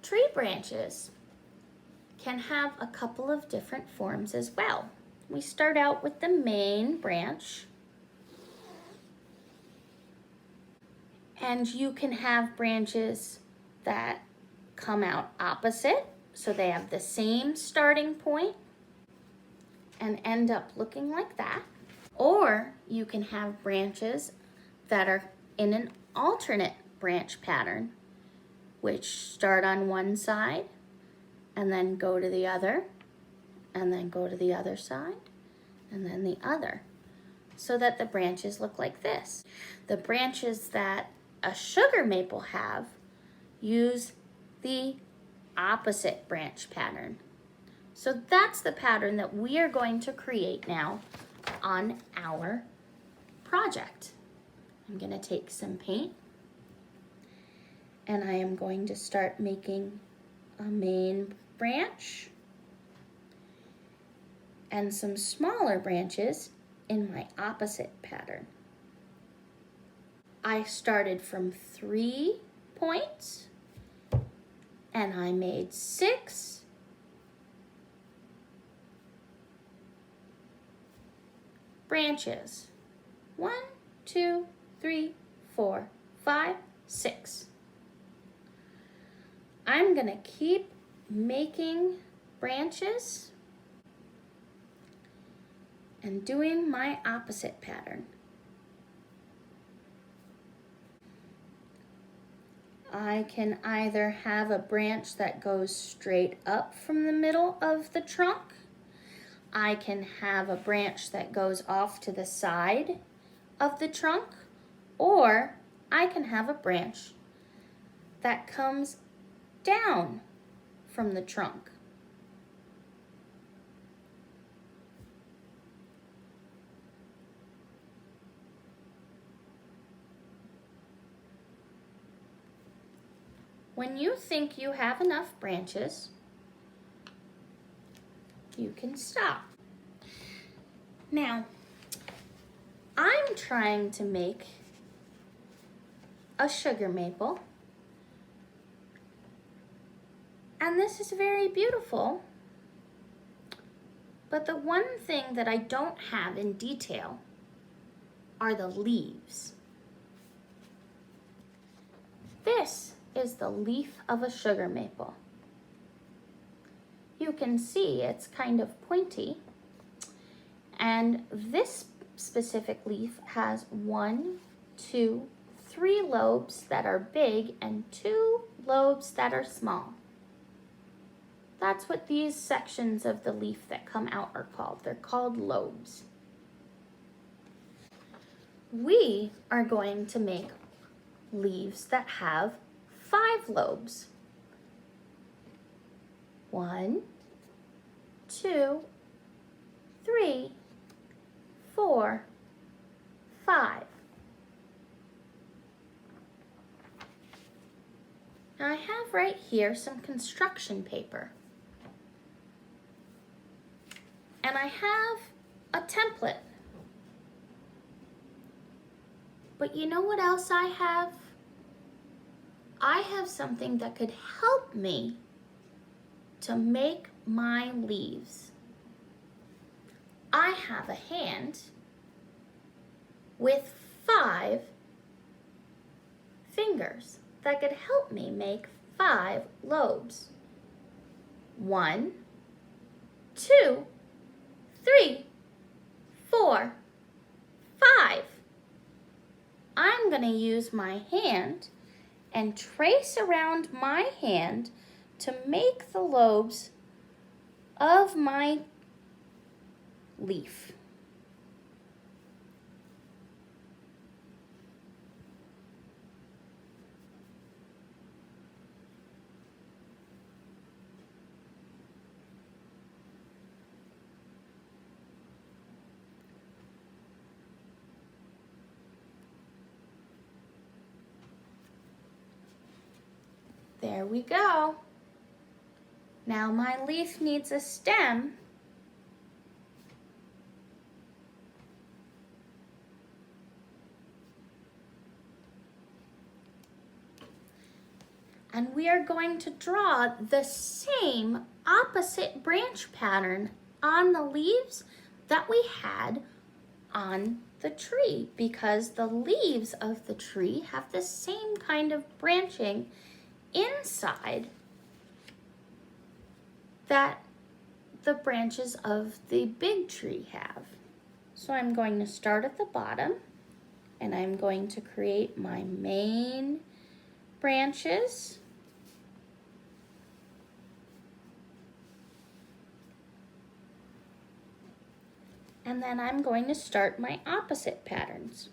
tree branches can have a couple of different forms as well. We start out with the main branch, and you can have branches that come out opposite, so they have the same starting point and end up looking like that. Or you can have branches that are in an alternate branch pattern, which start on one side and then go to the other, and then go to the other side, and then the other, so that the branches look like this. The branches that a sugar maple have use the opposite branch pattern. So that's the pattern that we are going to create now on our project. I'm going to take some paint, and I am going to start making a main branch and some smaller branches in my opposite pattern. I started from 3 points and I made 6 branches. 1, 2, 3, 4, 5, 6. I'm gonna keep making branches and doing my opposite pattern. I can either have a branch that goes straight up from the middle of the trunk. I can have a branch that goes off to the side of the trunk, or I can have a branch that comes down from the trunk. When you think you have enough branches, you can stop. Now, I'm trying to make a sugar maple, and this is very beautiful, but the one thing that I don't have in detail are the leaves. This is the leaf of a sugar maple. You can see it's kind of pointy, and this specific leaf has 1, 2, 3 lobes that are big and 2 lobes that are small. That's what these sections of the leaf that come out are called. They're called lobes. We are going to make leaves that have 5 lobes. 1, 2, 3, 4, 5. Now I have right here some construction paper. And I have a template. But you know what else I have? I have something that could help me to make my leaves. I have a hand with 5 fingers that could help me make 5 lobes. 1, 2, 3, 4, 5. I'm going to use my hand and trace around my hand to make the lobes of my leaf. There we go. Now my leaf needs a stem. And we are going to draw the same opposite branch pattern on the leaves that we had on the tree, because the leaves of the tree have the same kind of branching inside that the branches of the big tree have. So I'm going to start at the bottom, and I'm going to create my main branches. And then I'm going to start my opposite patterns.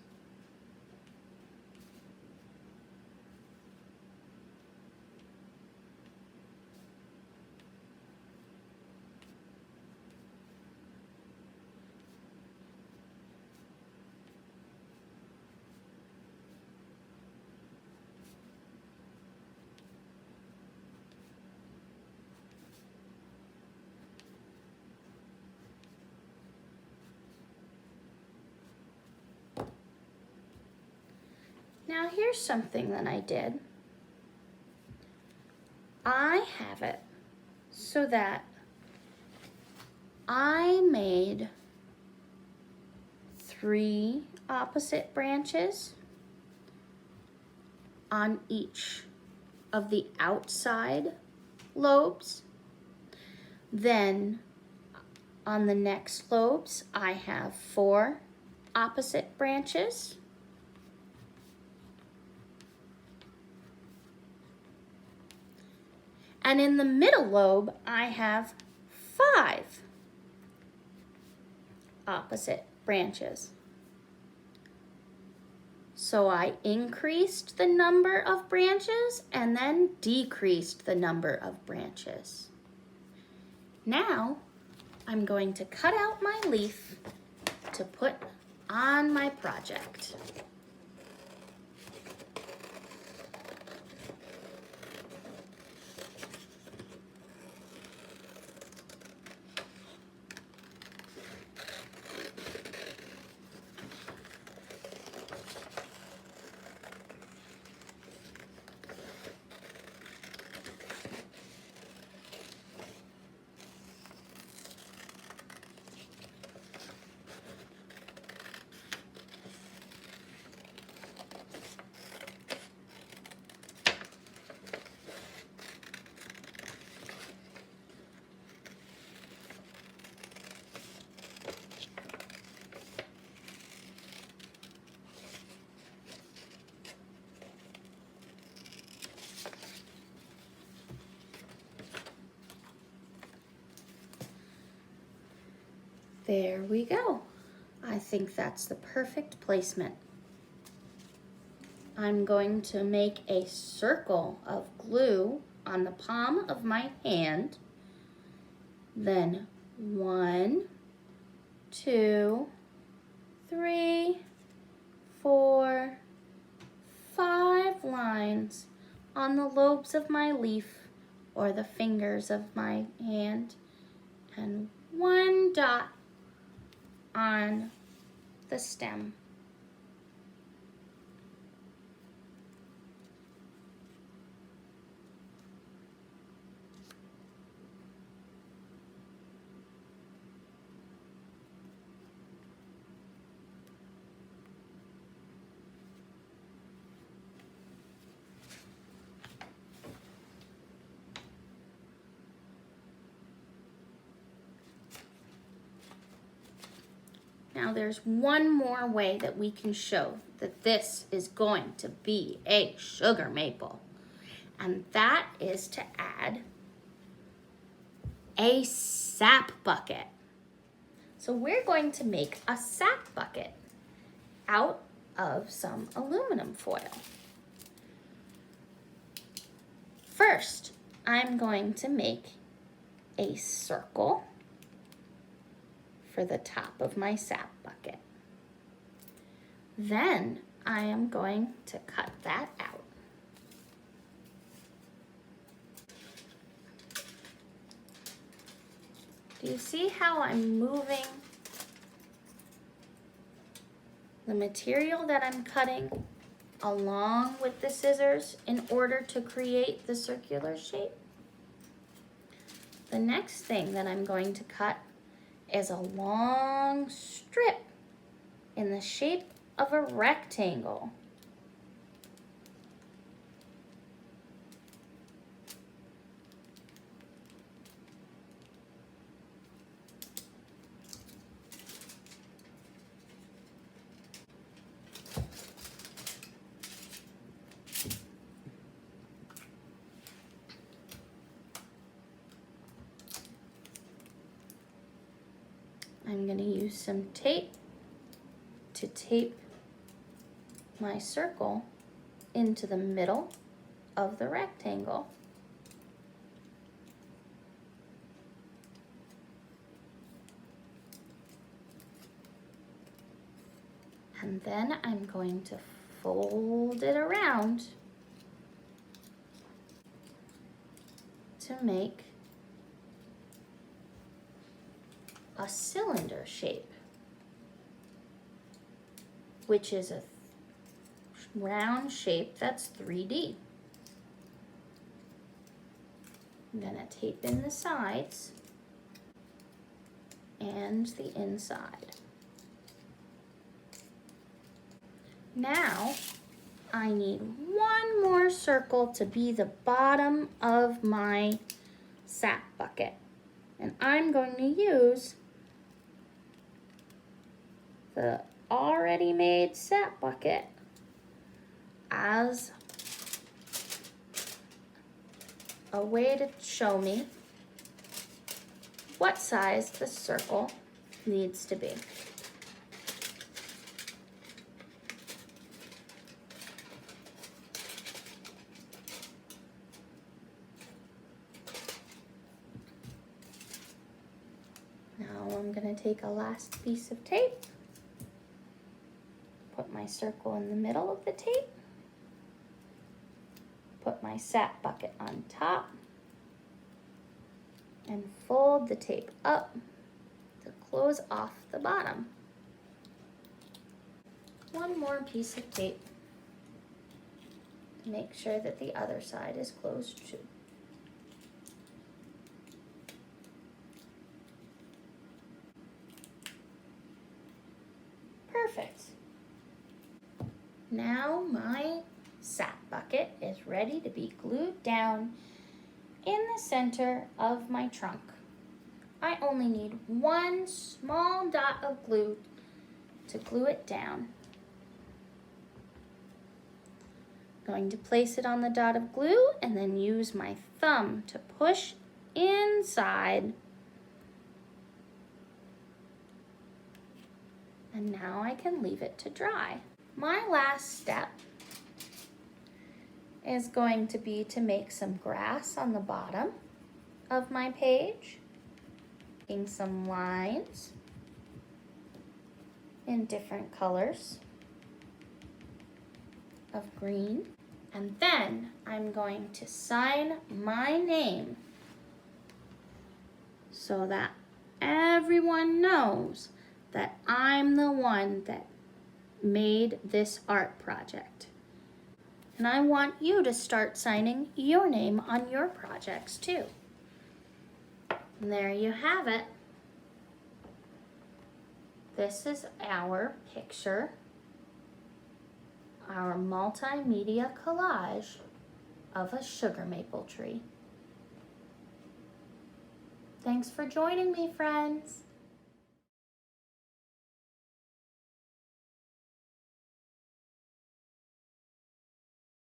Now here's something that I did. I have it so that I made 3 opposite branches on each of the outside lobes. Then on the next lobes, I have 4 opposite branches. And in the middle lobe, I have 5 opposite branches. So I increased the number of branches and then decreased the number of branches. Now, I'm going to cut out my leaf to put on my project. There we go. I think that's the perfect placement. I'm going to make a circle of glue on the palm of my hand. Then 1, 2, 3, 4, 5 lines on the lobes of my leaf or the fingers of my hand, and 1 dot on the stem. Now there's one more way that we can show that this is going to be a sugar maple, and that is to add a sap bucket. So we're going to make a sap bucket out of some aluminum foil. First, I'm going to make a circle for the top of my sap bucket. Then I am going to cut that out. Do you see how I'm moving the material that I'm cutting along with the scissors in order to create the circular shape. The next thing that I'm going to cut is a long strip in the shape of a rectangle. I'm going to use some tape to tape my circle into the middle of the rectangle. And then I'm going to fold it around to make a cylinder shape, which is a round shape that's 3D. I'm gonna tape in the sides and the inside. Now, I need one more circle to be the bottom of my sap bucket. And I'm going to use the already made sap bucket as a way to show me what size the circle needs to be. Now I'm going to take a last piece of tape, put my circle in the middle of the tape, put my sap bucket on top, and fold the tape up to close off the bottom. One more piece of tape to make sure that the other side is closed too. Perfect. Now my sap bucket is ready to be glued down in the center of my trunk. I only need one small dot of glue to glue it down. I'm going to place it on the dot of glue and then use my thumb to push inside. And now I can leave it to dry. My last step is going to be to make some grass on the bottom of my page, making some lines in different colors of green. And then I'm going to sign my name so that everyone knows that I'm the one that made this art project. And I want you to start signing your name on your projects too. And there you have it. This is our picture, our multimedia collage of a sugar maple tree. Thanks for joining me, friends.